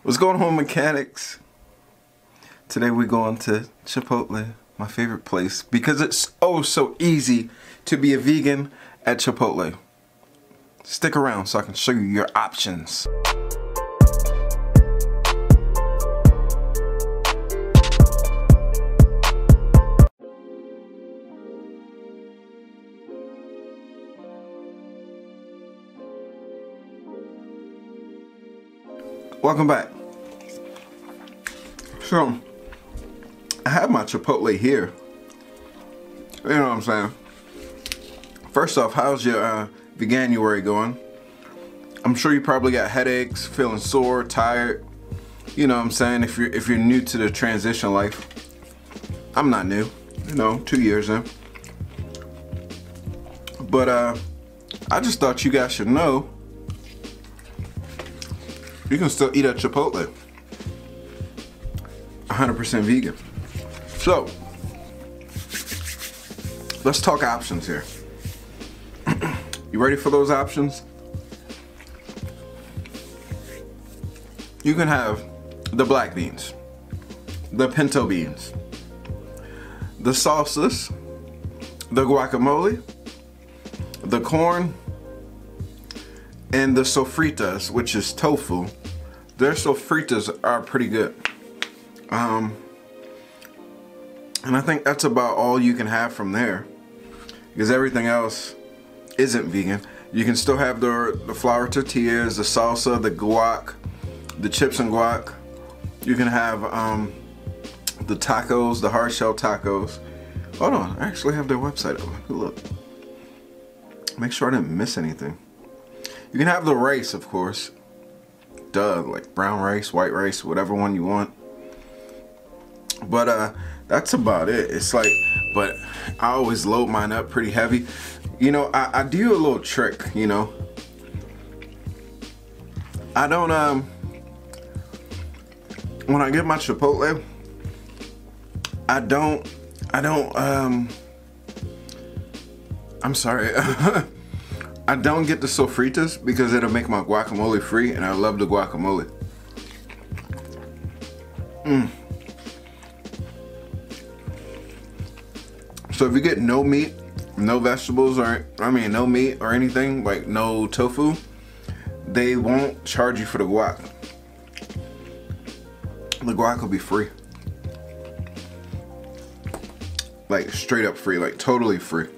What's going on, mechanics? Today we're going to Chipotle, my favorite place, because it's oh so easy to be a vegan at Chipotle. Stick around so I can show you your options. Welcome back. So, I have my Chipotle here. You know what I'm saying? First off, how's your veganuary going? I'm sure you probably got headaches, feeling sore, tired. You know what I'm saying? If you're new to the transition life. I'm not new. You know, 2 years in. But I just thought you guys should know you can still eat at Chipotle. 100% vegan. So, let's talk options here. You ready for those options? You can have the black beans, the pinto beans, the salsas, the guacamole, the corn, and the sofritas, which is tofu. Their sofritas are pretty good. And I think that's about all you can have from there, because everything else isn't vegan. You can still have the flour tortillas, the salsa, the guac, the chips and guac. You can have the tacos, the hard shell tacos. Hold on, I actually have their website open. Look. Make sure I didn't miss anything. You can have the rice, of course. Duh, like brown rice, white rice, whatever one you want. But that's about it. It's like, but I always load mine up pretty heavy. You know, I do a little trick, you know. I don't when I get my Chipotle, I'm sorry. I don't get the sofritas because it'll make my guacamole free, and I love the guacamole. So if you get no meat, no vegetables, or no meat or anything, like no tofu, they won't charge you for the guac. The guac will be free. Like straight up free, like totally free.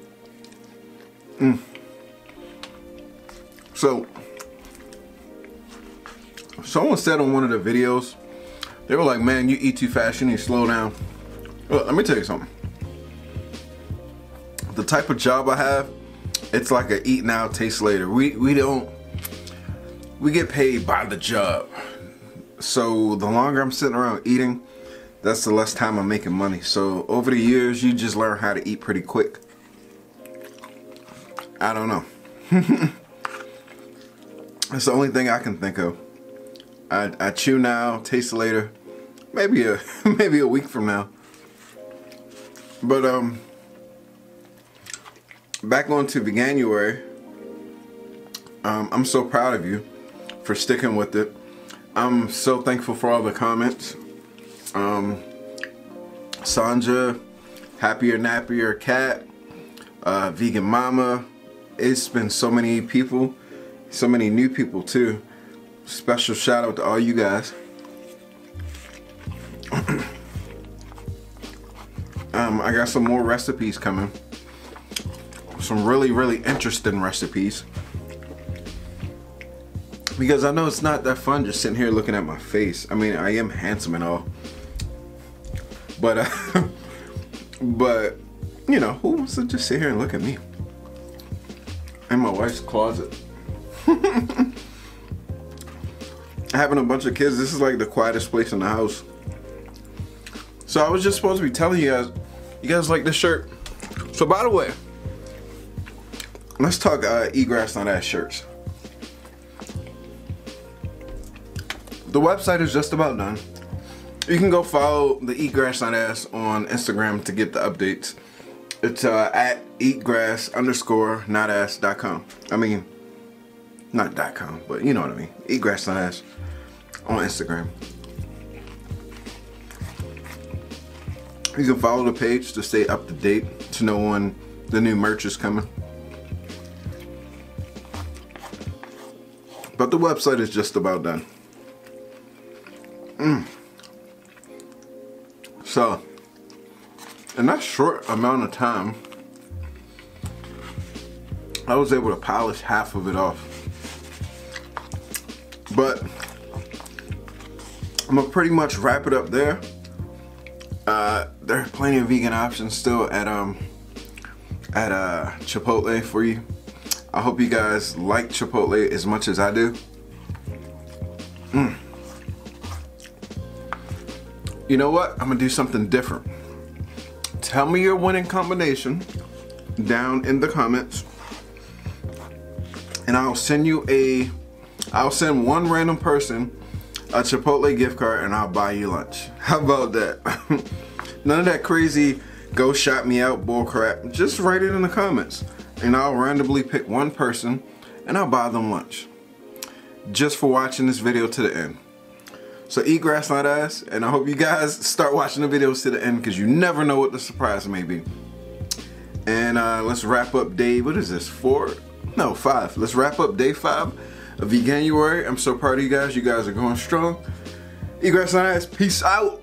So, someone said on one of the videos, they were like, man, you eat too fast, you need to slow down. Well, let me tell you something. The type of job I have, it's like a eat now, taste later. We get paid by the job. So the longer I'm sitting around eating, that's the less time I'm making money. So over the years, you just learn how to eat pretty quick. I don't know. That's the only thing I can think of. I chew now, taste later. Maybe a week from now. But back on to veganuary. I'm so proud of you for sticking with it. I'm so thankful for all the comments. Sanja, Happier Nappier Cat, Vegan Mama. It's been so many people, so many new people too. Special shout out to all you guys. I got some more recipes coming. Some really interesting recipes. Because I know it's not that fun just sitting here looking at my face. I mean, I am handsome and all. But, but, you know, who wants to just sit here and look at me? In my wife's closet. Having a bunch of kids, this is like the quietest place in the house. So I was just supposed to be telling you guys like this shirt. So by the way, let's talk eat grass not ass shirts. The website is just about done. You can go follow the Eat Grass Not Ass on Instagram to get the updates. It's at eatgrass_notass.com. I mean, not .com, but you know what I mean. Eatgrass Not Ass on Instagram. You can follow the page to stay up to date, to know when the new merch is coming. But the website is just about done. So, in that short amount of time, I was able to polish half of it off. But I'm gonna pretty much wrap it up there. There are plenty of vegan options still at Chipotle for you. I hope you guys like Chipotle as much as I do. You know what? I'm gonna do something different. Tell me your winning combination down in the comments, and I'll send one random person a Chipotle gift card, and I'll buy you lunch. How about that? None of that crazy go shop me out bull crap. Just write it in the comments, and I'll randomly pick one person and I'll buy them lunch, just for watching this video to the end. So eat grass, not ass, and I hope you guys start watching the videos to the end, because you never know what the surprise may be. And let's wrap up day, what is this, 4? No, 5. Let's wrap up day 5 of veganuary. I'm so proud of you guys. You guys are going strong. Eat grass, not ass. Peace out.